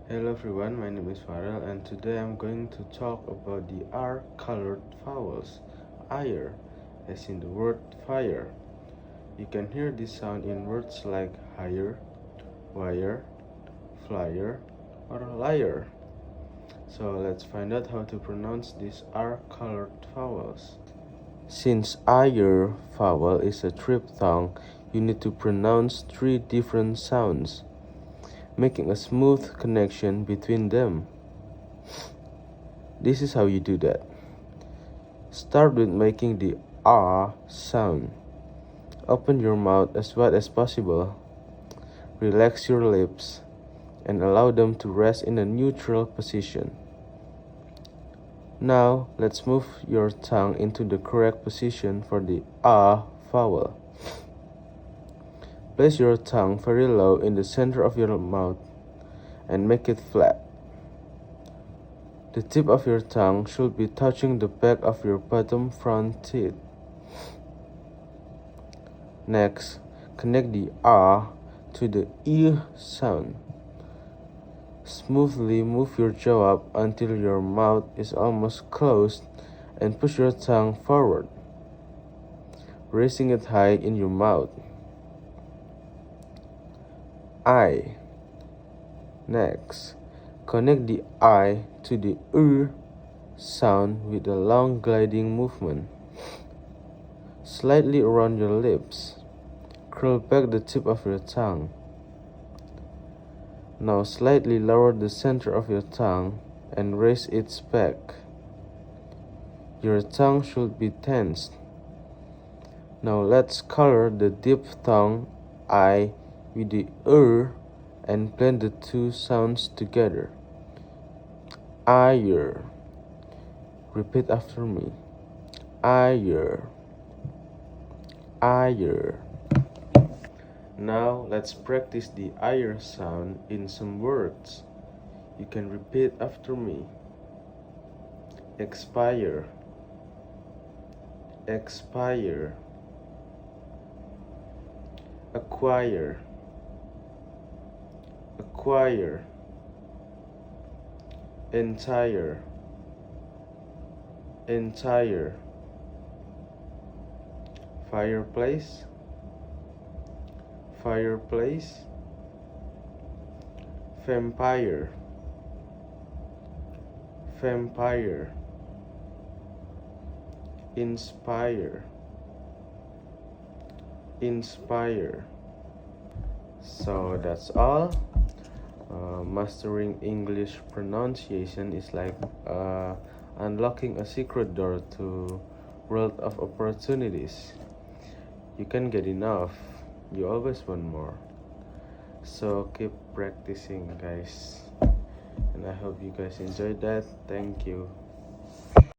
Hello everyone, my name is Farel and today I'm going to talk about the R-colored vowels, IR, as in the word fire. You can hear this sound in words like higher, wire, flyer, or liar. So let's find out how to pronounce these R-colored vowels. Since IR vowel is a triphthong, you need to pronounce 3 different sounds, making a smooth connection between them. This is how you do that. Start with making the R sound. Open your mouth as wide as possible. Relax your lips and allow them to rest in a neutral position. Now, let's move your tongue into the correct position for the A vowel. Place your tongue very low in the center of your mouth and make it flat. The tip of your tongue should be touching the back of your bottom front teeth. Next, connect the R to the E sound. Smoothly move your jaw up until your mouth is almost closed and push your tongue forward, raising it high in your mouth. I. Next, connect the I to the sound with a long gliding movement. Slightly around your lips. Curl back the tip of your tongue. Now slightly lower the center of your tongue and raise its back. Your tongue should be tensed. Now let's color the diphthong I with the and blend the two sounds together. Ire. Repeat after me. Ire. Ire. Now let's practice the ire sound in some words. You can repeat after me. Expire. Expire. Acquire. Acquire. Entire. Entire. Fireplace. Fireplace. Vampire. Vampire. Inspire. Inspire. So that's all. Mastering English pronunciation is like unlocking a secret door to world of opportunities. You can't get enough. You always want more. So keep practicing, guys. And I hope you guys enjoyed that. Thank you.